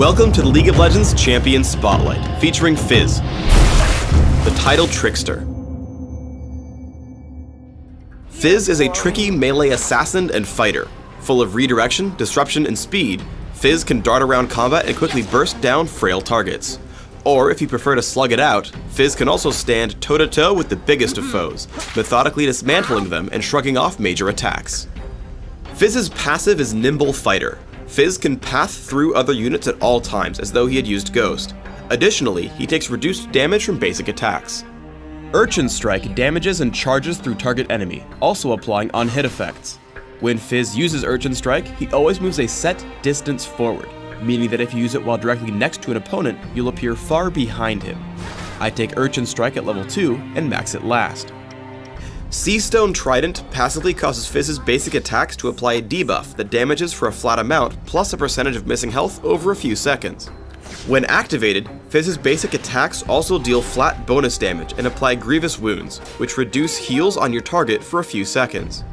Welcome to the League of Legends Champion Spotlight, featuring Fizz, the title trickster. Fizz is a tricky melee assassin and fighter. Full of redirection, disruption, and speed, Fizz can dart around combat and quickly burst down frail targets. Or, if you prefer to slug it out, Fizz can also stand toe-to-toe with the biggest of foes, methodically dismantling them and shrugging off major attacks. Fizz's passive is Nimble Fighter. Fizz can path through other units at all times as though he had used Ghost. Additionally, he takes reduced damage from basic attacks. Urchin Strike damages and charges through target enemy, also applying on-hit effects. When Fizz uses Urchin Strike, he always moves a set distance forward, meaning that if you use it while directly next to an opponent, you'll appear far behind him. I take Urchin Strike at level 2 and max it last. Seastone Trident passively causes Fizz's basic attacks to apply a debuff that damages for a flat amount plus a percentage of missing health over a few seconds. When activated, Fizz's basic attacks also deal flat bonus damage and apply grievous wounds, which reduce heals on your target for a few seconds.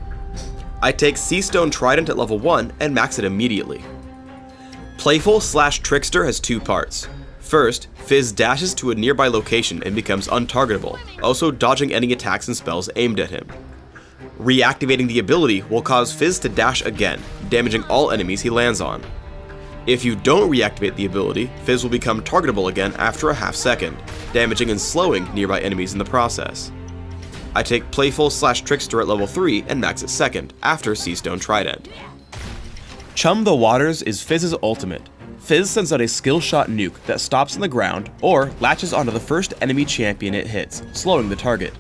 I take Seastone Trident at level 1 and max it immediately. Playful/Trickster has two parts. First, Fizz dashes to a nearby location and becomes untargetable, also dodging any attacks and spells aimed at him. Reactivating the ability will cause Fizz to dash again, damaging all enemies he lands on. If you don't reactivate the ability, Fizz will become targetable again after a half second, damaging and slowing nearby enemies in the process. I take Playful/Trickster at level 3 and max it second, after Seastone Trident. Chum the Waters is Fizz's ultimate. Fizz sends out a skill shot nuke that stops on the ground or latches onto the first enemy champion it hits, slowing the target.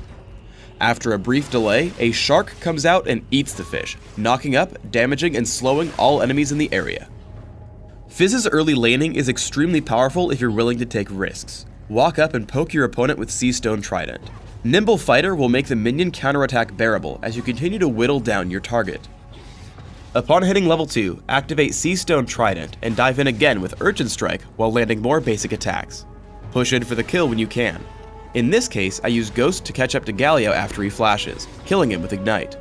After a brief delay, a shark comes out and eats the fish, knocking up, damaging, and slowing all enemies in the area. Fizz's early laning is extremely powerful if you're willing to take risks. Walk up and poke your opponent with Seastone Trident. Nimble Fighter will make the minion counterattack bearable as you continue to whittle down your target. Upon hitting level 2, activate Seastone Trident and dive in again with Urchin Strike while landing more basic attacks. Push in for the kill when you can. In this case, I use Ghost to catch up to Galio after he flashes, killing him with Ignite.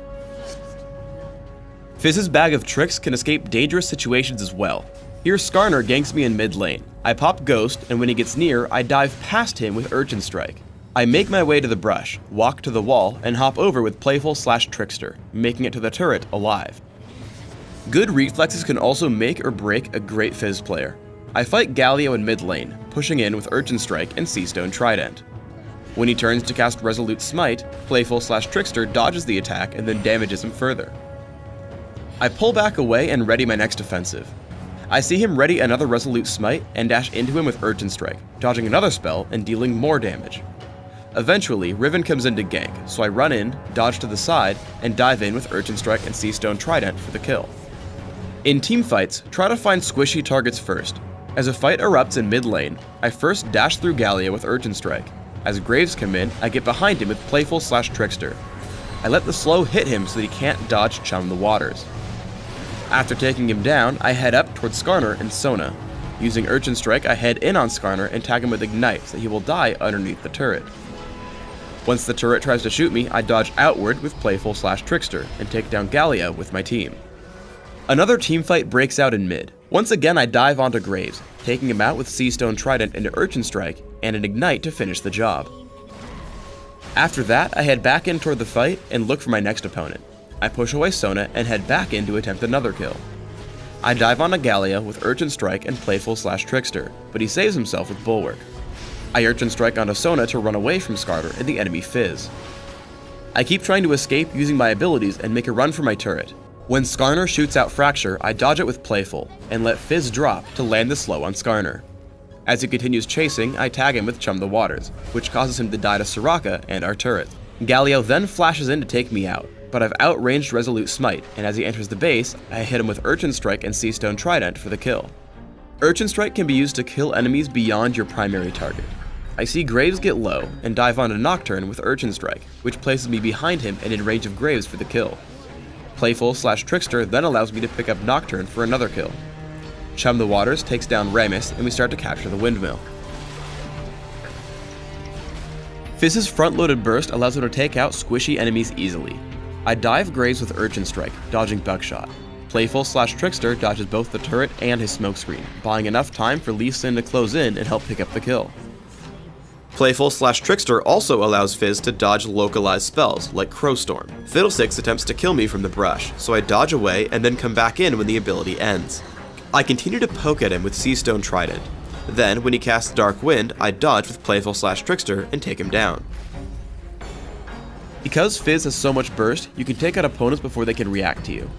Fizz's bag of tricks can escape dangerous situations as well. Here Skarner ganks me in mid lane. I pop Ghost, and when he gets near, I dive past him with Urchin Strike. I make my way to the brush, walk to the wall, and hop over with Playful/Trickster, making it to the turret alive. Good reflexes can also make or break a great Fizz player. I fight Galio in mid lane, pushing in with Urchin Strike and Seastone Trident. When he turns to cast Resolute Smite, Playful/Trickster dodges the attack and then damages him further. I pull back away and ready my next offensive. I see him ready another Resolute Smite and dash into him with Urchin Strike, dodging another spell and dealing more damage. Eventually, Riven comes in to gank, so I run in, dodge to the side, and dive in with Urchin Strike and Seastone Trident for the kill. In teamfights, try to find squishy targets first. As a fight erupts in mid lane, I first dash through Galio with Urchin Strike. As Graves come in, I get behind him with Playful/Trickster. I let the slow hit him so that he can't dodge Chum the Waters. After taking him down, I head up towards Skarner and Sona. Using Urchin Strike, I head in on Skarner and tag him with Ignite so he will die underneath the turret. Once the turret tries to shoot me, I dodge outward with Playful/Trickster and take down Galio with my team. Another teamfight breaks out in mid. Once again I dive onto Graves, taking him out with Seastone Trident into Urchin Strike and an Ignite to finish the job. After that, I head back in toward the fight and look for my next opponent. I push away Sona and head back in to attempt another kill. I dive onto Galio with Urchin Strike and Playful/Trickster, but he saves himself with Bulwark. I Urchin Strike onto Sona to run away from Skarner and the enemy Fizz. I keep trying to escape using my abilities and make a run for my turret. When Skarner shoots out Fracture, I dodge it with Playful, and let Fizz drop to land the slow on Skarner. As he continues chasing, I tag him with Chum the Waters, which causes him to die to Soraka and our turret. Galio then flashes in to take me out, but I've outranged Resolute Smite, and as he enters the base, I hit him with Urchin Strike and Seastone Trident for the kill. Urchin Strike can be used to kill enemies beyond your primary target. I see Graves get low, and dive onto Nocturne with Urchin Strike, which places me behind him and in range of Graves for the kill. Playful/Trickster then allows me to pick up Nocturne for another kill. Chum the Waters takes down Ramus, and we start to capture the windmill. Fizz's front-loaded burst allows him to take out squishy enemies easily. I dive Graves with Urchin Strike, dodging Buckshot. Playful/Trickster dodges both the turret and his smokescreen, buying enough time for Lee Sin to close in and help pick up the kill. Playful/Trickster also allows Fizz to dodge localized spells, like Crowstorm. Fiddlesticks attempts to kill me from the brush, so I dodge away and then come back in when the ability ends. I continue to poke at him with Seastone Trident. Then, when he casts Dark Wind, I dodge with Playful/Trickster and take him down. Because Fizz has so much burst, you can take out opponents before they can react to you.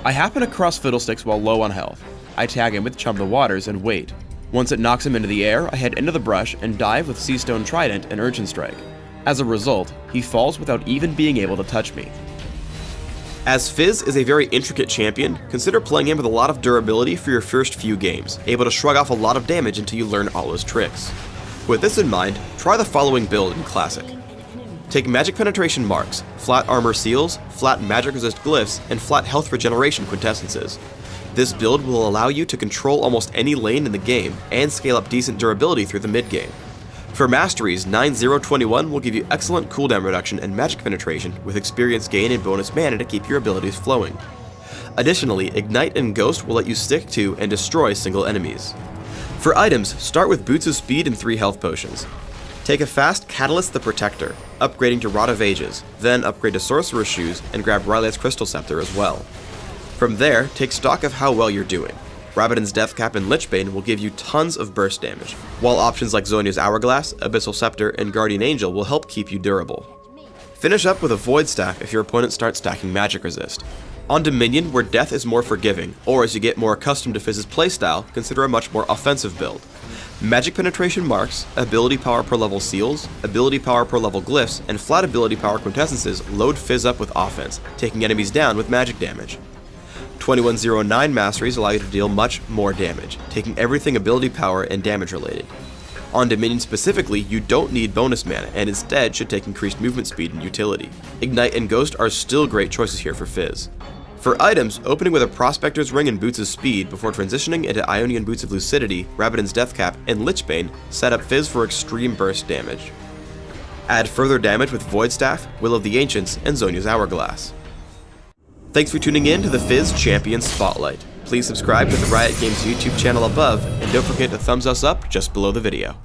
I happen across Fiddlesticks while low on health. I tag him with Chum the Waters and wait. Once it knocks him into the air, I head into the brush and dive with Seastone Trident and Urchin Strike. As a result, he falls without even being able to touch me. As Fizz is a very intricate champion, consider playing him with a lot of durability for your first few games, able to shrug off a lot of damage until you learn all his tricks. With this in mind, try the following build in Classic. Take Magic Penetration Marks, Flat Armor Seals, Flat Magic Resist Glyphs, and Flat Health Regeneration Quintessences. This build will allow you to control almost any lane in the game and scale up decent durability through the mid-game. For Masteries, 9-0-21 will give you excellent cooldown reduction and magic penetration with experience gain and bonus mana to keep your abilities flowing. Additionally, Ignite and Ghost will let you stick to and destroy single enemies. For items, start with Boots of Speed and 3 health potions. Take a fast Catalyst the Protector, upgrading to Rod of Ages, then upgrade to Sorcerer's Shoes and grab Rylia's Crystal Scepter as well. From there, take stock of how well you're doing. Rabadon's Deathcap and Lichbane will give you tons of burst damage, while options like Zhonya's Hourglass, Abyssal Scepter, and Guardian Angel will help keep you durable. Finish up with a Void Staff if your opponent starts stacking Magic Resist. On Dominion, where death is more forgiving, or as you get more accustomed to Fizz's playstyle, consider a much more offensive build. Magic Penetration Marks, Ability Power per level Seals, Ability Power per level Glyphs, and Flat Ability Power Quintessences load Fizz up with offense, taking enemies down with magic damage. 2109 Masteries allow you to deal much more damage, taking everything ability power and damage related. On Dominion specifically, you don't need bonus mana and instead should take increased movement speed and utility. Ignite and Ghost are still great choices here for Fizz. For items, opening with a Prospector's Ring and Boots of Speed before transitioning into Ionian Boots of Lucidity, Rabadon's Deathcap, and Lichbane set up Fizz for extreme burst damage. Add further damage with Void Staff, Will of the Ancients, and Zhonya's Hourglass. Thanks for tuning in to the Fizz Champion Spotlight. Please subscribe to the Riot Games YouTube channel above, and don't forget to thumbs us up just below the video.